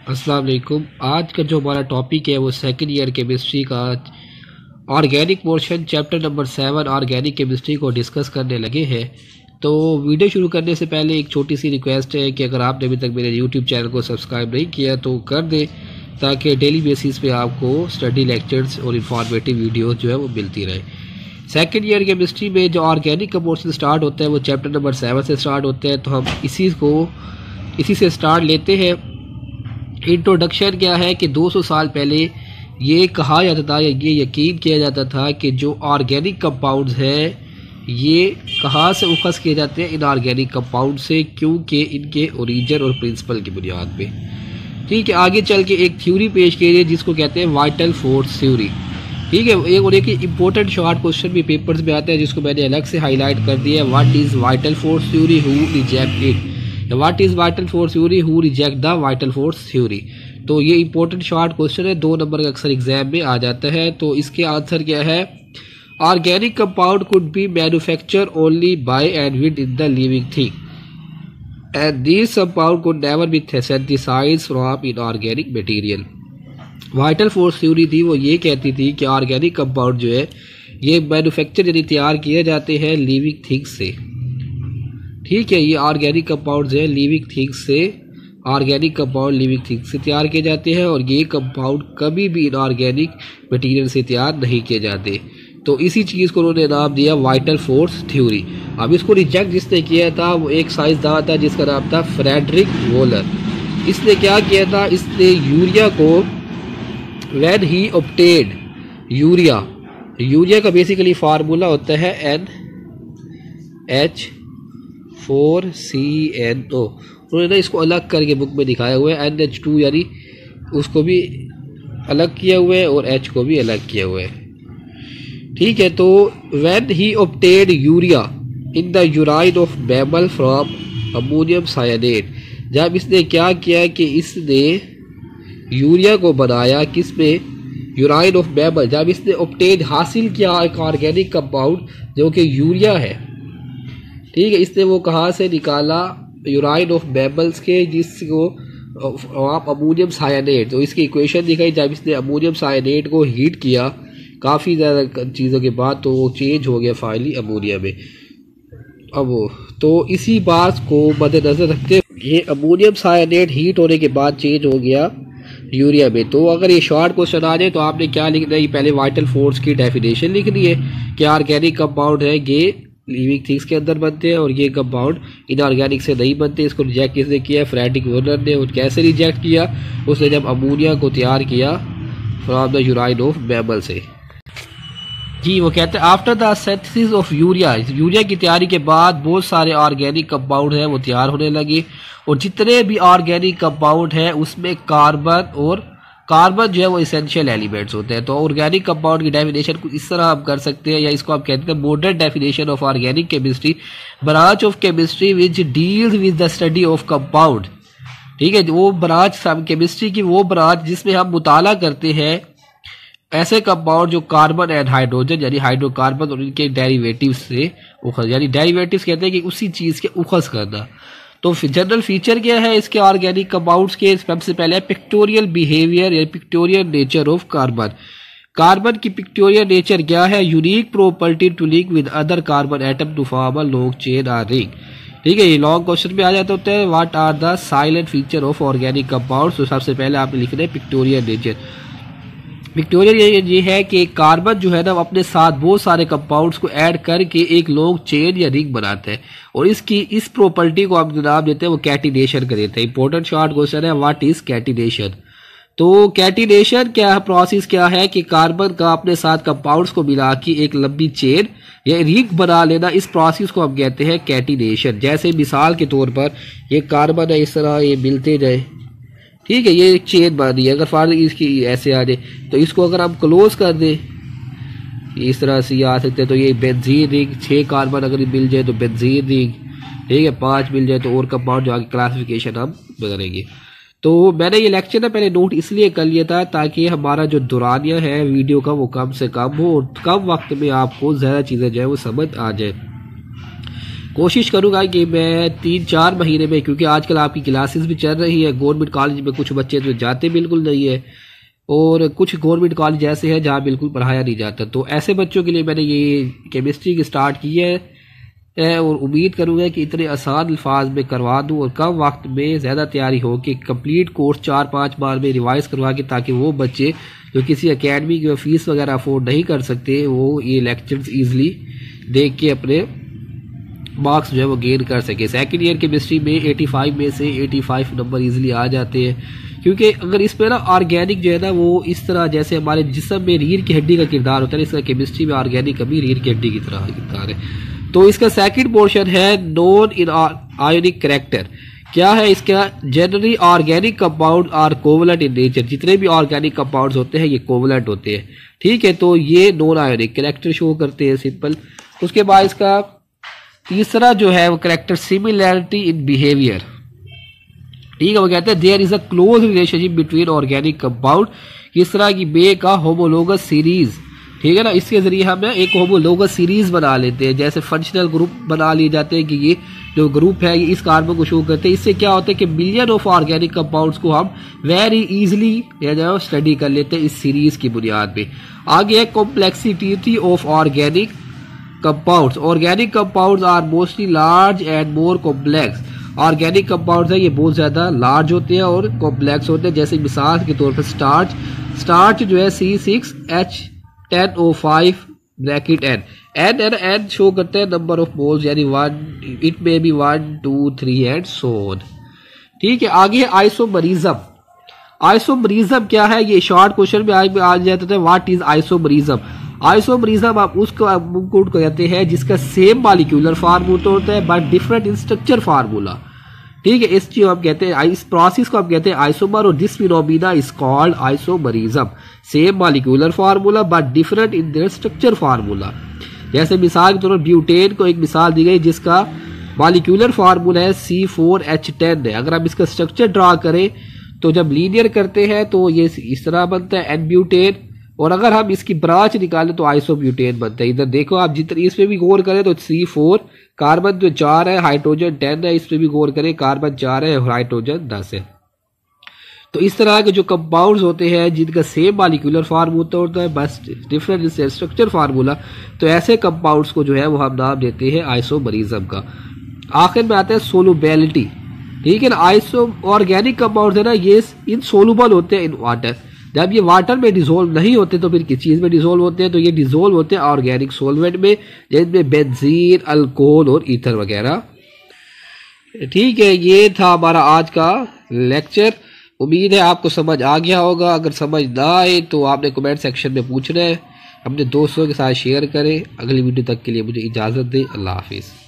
अस्सलाम वालेकुम। आज का जो हमारा टॉपिक है वो सेकंड ईयर केमिस्ट्री का organic portion chapter number 7 organic chemistry को डिस्कस करने लगे हैं। तो वीडियो शुरू करने से पहले एक छोटी सी रिक्वेस्ट है कि अगर आपने अभी तक मेरे यूट्यूब चैनल को सब्सक्राइब नहीं किया तो कर दें, ताकि डेली बेसिस पे आपको स्टडी लेक्चर्स और इन्फॉर्मेटिव वीडियोज़ जो है वो मिलती रहे। सेकेंड ईयर केमिस्ट्री में जो ऑर्गेनिक का पोर्शन स्टार्ट होता है वो चैप्टर नंबर 7 से स्टार्ट होता है। तो हम इसी से स्टार्ट लेते हैं। इंट्रोडक्शन क्या है कि 200 साल पहले ये कहा जाता था या ये यकीन किया जाता था कि जो ऑर्गेनिक कंपाउंड्स हैं ये कहाँ से उखस किए जाते हैं, इनऑर्गेनिक कंपाउंड से, क्योंकि इनके ओरिजिन और प्रिंसिपल की बुनियाद पे। ठीक है, आगे चल के एक थ्योरी पेश की है जिसको कहते हैं वाइटल फोर्स थ्योरी। ठीक है, एक इंपॉर्टेंट शॉर्ट क्वेश्चन भी पेपर्स में आता है जिसको मैंने अलग से हाईलाइट कर दिया है। What is vital force theory, who reject it. What is vital force theory, who reject the vital force theory. तो ये इंपॉर्टेंट शॉर्ट क्वेश्चन है, 2 नंबर का अक्सर एग्जाम में आ जाता है। तो इसके आंसर क्या है, organic compound could be manufacture only by and within the living thing and this compound could never be synthesized from inorganic material. Vital force theory थी वो ये कहती थी कि ऑर्गेनिक कंपाउंड जो है ये मैन्युफैक्चर यानी तैयार किए जाते हैं लिविंग थिंग्स से। ठीक है, ये ऑर्गेनिक कंपाउंड्स हैं लिविंग थिंग्स से, ऑर्गेनिक कंपाउंड लिविंग थिंग्स से तैयार किए जाते हैं और ये कंपाउंड कभी भी इनऑर्गेनिक मटेरियल से तैयार नहीं किए जाते। तो इसी चीज़ को उन्होंने नाम दिया वाइटल फोर्स थ्योरी। अब इसको रिजेक्ट जिसने किया था वो एक साइंसदान था जिसका नाम था फ्रेडरिक वोलर। इसने क्या किया था, इसने यूरिया को व्हेन ही ऑब्टेन्ड यूरिया का बेसिकली फार्मूला होता है NH4CNO। उन्होंने इसको अलग करके बुक में दिखाया हुआ है, NH2 यानी उसको भी अलग किया हुआ है और H को भी अलग किया हुआ है। ठीक है, तो when he obtained urea in the urine of mammal from ammonium cyanate, जब इसने क्या किया कि इसने यूरिया को बनाया किसमें, यूराइन ऑफ मैमल। जब इसने ऑब्टेन हासिल किया एक ऑर्गेनिक कंपाउंड जो कि यूरिया है, ठीक है, इसने वो कहाँ से निकाला, यूराइन ऑफ मैमल्स के, जिसको आप अमोनियम साइनेट। तो इसकी इक्वेशन दिखाई, जब इसने अमोनियम साइनेट को हीट किया काफ़ी ज़्यादा चीज़ों के बाद तो वो चेंज हो गया फाइनली अमोनिया में। अब तो इसी बात को मद्देनजर रखते ये अमोनियम साइनेट हीट होने के बाद चेंज हो गया यूरिया में। तो अगर ये शॉर्ट क्वेश्चन आ जाए तो आपने क्या लिखना है, पहले वाइटल फोर्स की डेफिनेशन लिखनी है कि ऑर्गेनिक कंपाउंड है ये लिविंग थिंग्स के अंदर बनते हैं और ये कंपाउंड इनऑर्गेनिक से नहीं बनते। इसको रिजेक्ट किसने किया, फ्रेडरिक वोलर ने। और कैसे रिजेक्ट किया, उसने जब अमोनिया को तैयार किया from the urine of mammal से। जी, वो कहते हैं after the synthesis of urea की तैयारी के बाद बहुत सारे ऑर्गेनिक कंपाउंड हैं वो तैयार होने लगे। और जितने भी ऑर्गेनिक कंपाउंड हैं उसमें कार्बन जो है वो इसेंशियल एलिमेंट्स होते हैं। तो ऑर्गेनिक कंपाउंड की डेफिनेशन को इस तरह आप कर सकते हैं, या इसको आप कहते हैं modern definition of organic chemistry, branch of chemistry which deals with the study of compound. ठीक है, वो ब्रांच केमिस्ट्री की वो ब्रांच जिसमें हम मुताला करते हैं ऐसे कंपाउंड जो कार्बन एंड हाइड्रोजन यानी हाइड्रोकार्बन और इनके डेरिवेटिव्स से उखस, यानी डेरिवेटिव्स कहते हैं कि उसी चीज़ के उखस करना। तो जनरल फीचर क्या है इसके ऑर्गेनिक कंपाउंड्स के, सबसे पहले पिक्टोरियल बिहेवियर या pictorial nature of carbon. Carbon की पिक्टोरियल नेचर क्या है, unique property to link with other carbon atom to form a long chain और रिंग। ठीक है, ये लॉन्ग क्वेश्चन में आ जाते होते हैं, what are the salient feature of organic compounds. तो सबसे पहले आपने लिखना है पिक्टोरियल नेचर। पिक्टोरियल ये है कि कार्बन जो है ना अपने साथ बहुत सारे कंपाउंड्स को ऐड करके एक लॉन्ग चेन या रिंग बनाता है और इस प्रॉपर्टी को आप नाम देते हैं वो कैटिनेशन का देते हैं। इंपॉर्टेंट शॉर्ट क्वेश्चन है, व्हाट इज कैटिनेशन। तो कैटिनेशन क्या प्रोसेस क्या है कि कार्बन का अपने साथ कंपाउंड्स को मिला के एक लंबी चेन या रिंग बना लेना, इस प्रोसेस को हम कहते हैं कैटिनेशन। जैसे मिसाल के तौर पर ये कार्बन है, इस तरह ये मिलते जाए, ठीक है, ये एक चेन बन रही है। अगर फार इसकी ऐसे आ जाए तो इसको अगर हम क्लोज कर दें इस तरह से आ सकते हैं, तो ये बेंजीन रिंग, 6 कार्बन अगर मिल जाए तो बेंजीन रिंग, ठीक है, 5 मिल जाए तो और कंपाउंड जो आगे क्लासिफिकेशन हम करेंगे। तो मैंने ये लेक्चर ना पहले नोट इसलिए कर लिया था ताकि हमारा जो दुरानिया है वीडियो का वो कम से कम हो और कम वक्त में आपको ज़्यादा चीज़ें जो है वो समझ आ जाए। कोशिश करूंगा कि मैं 3-4 महीने में, क्योंकि आजकल आपकी क्लासेस भी चल रही है गवर्नमेंट कॉलेज में, कुछ बच्चे तो जाते बिल्कुल नहीं है और कुछ गवर्नमेंट कॉलेज ऐसे हैं जहाँ बिल्कुल पढ़ाया नहीं जाता, तो ऐसे बच्चों के लिए मैंने ये केमिस्ट्री की स्टार्ट की है और उम्मीद करूँगा कि इतने आसान अल्फाज में करवा दूँ और कम वक्त में ज़्यादा तैयारी हो कि कंप्लीट कोर्स 4-5 बार में रिवाइज़ करवा के, ताकि वो बच्चे जो किसी एकेडमी की फीस वगैरह अफोर्ड नहीं कर सकते वो ये लेक्चर्स ईजिली देख के अपने मार्क्स जो है वो गेन कर सके। सेकेंड ईयर केमिस्ट्री में 85 में से 85 नंबर इजीली आ जाते हैं, क्योंकि अगर इसमें ना ऑर्गेनिक जो है ना वो इस तरह जैसे हमारे जिस्म में रीढ़ की हड्डी का किरदार होता है, इसका केमिस्ट्री में ऑर्गेनिक कभी रीढ़ की हड्डी की तरह किरदार है। तो इसका सेकंड पोर्शन है नॉन इन आयोनिक कैरेक्टर। क्या है इसका? Generally organic compound are covalent in nature, जितने भी ऑर्गेनिक कंपाउंड्स होते हैं ये कोवलेंट होते हैं, ठीक है। तो ये नॉन आयोनिक कैरेक्टर शो करते हैं, सिंपल। उसके बाद इसका तीसरा जो है वो कैरेक्टर सिमिलैरिटी इन बिहेवियर, ठीक है। वो कहते हैं there is a close relationship between organic compound, किस तरह की मेक अ होमोलोगस सीरीज, ठीक है ना। इसके जरिए हम एक होमोलोगस सीरीज बना लेते हैं, जैसे फंक्शनल ग्रुप बना लिए जाते हैं कि ये जो ग्रुप है ये इस कार्बन को शो करते हैं। इससे क्या होता है कि मिलियन ऑफ ऑर्गेनिक कंपाउंड्स को हम वेरी इजीली स्टडी कर लेते हैं इस सीरीज की बुनियाद पे। आगे है complexity of organic compounds. Organic compounds are mostly large and more complex. Organic compounds है ये बहुत ज्यादा लार्ज होते हैं और कॉम्प्लेक्स होते हैं। जैसे मिसाल के तौर पर स्टार्च जो है C6H10O5 ब्रैकेट N शो करते हैं नंबर ऑफ मोल्स, यानी 1, इट में बी 1, 2, 3 एंड सो ऑन, ठीक है। आगे है आइसोमरिज्म। आइसोमरिज्म क्या है? ये शॉर्ट क्वेश्चन में आ जाता है, व्हाट इज आइसोमरिज्म। आइसोमरिज्म आप उसको कहते हैं जिसका सेम मॉलिक्यूलर फार्मूला होता है but different in structure formula, ठीक है। इस चीज हम कहते हैं, इस प्रोसेस को हम कहते हैं आइसोमर, और this phenomena is called isomerism. Same molecular formula but different in their structure formula. जैसे मिसाल के तौर पर ब्यूटेन को एक मिसाल दी गई जिसका मॉलिक्यूलर फार्मूला है C4H10 है। अगर हम इसका स्ट्रक्चर ड्रा करें तो जब लीनियर करते हैं तो ये इस तरह बनता है N ब्यूटेन, और अगर हम इसकी ब्रांच निकालें तो आइसोब्यूटेन बनता है। इधर देखो आप, जितनी इसमें भी गौर करें तो C4 कार्बन जो 4 है, हाइड्रोजन 10 है, इसमें भी गौर करें कार्बन 4 है और हाइड्रोजन 10 है। तो इस तरह के जो कंपाउंड्स होते हैं जिनका सेम मॉलिक्यूलर फार्मूला होता है बस डिफरेंट स्ट्रक्चर फार्मूला, तो ऐसे कंपाउंड्स को जो है वो हम नाम देते हैं आइसोमरिज्म का। आखिर में आता है सोलुबिलिटी, ठीक है ना। आइसो ऑर्गेनिक कंपाउंड्स है ना ये इनसोलुबल होते हैं इन वाटर। जब ये वाटर में डिसोल्व नहीं होते तो फिर किस चीज में डिसोल्व होते हैं? तो ये डिसोल्व होते हैं ऑर्गेनिक सोलवेंट में, जिसमें बेंजीन, अल्कोहल और ईथर वगैरह, ठीक है। ये था हमारा आज का लेक्चर। उम्मीद है आपको समझ आ गया होगा। अगर समझ ना आए तो आपने कमेंट सेक्शन में पूछना है, अपने दोस्तों के साथ शेयर करें। अगली वीडियो तक के लिए मुझे इजाजत दें। अल्लाह हाफिज।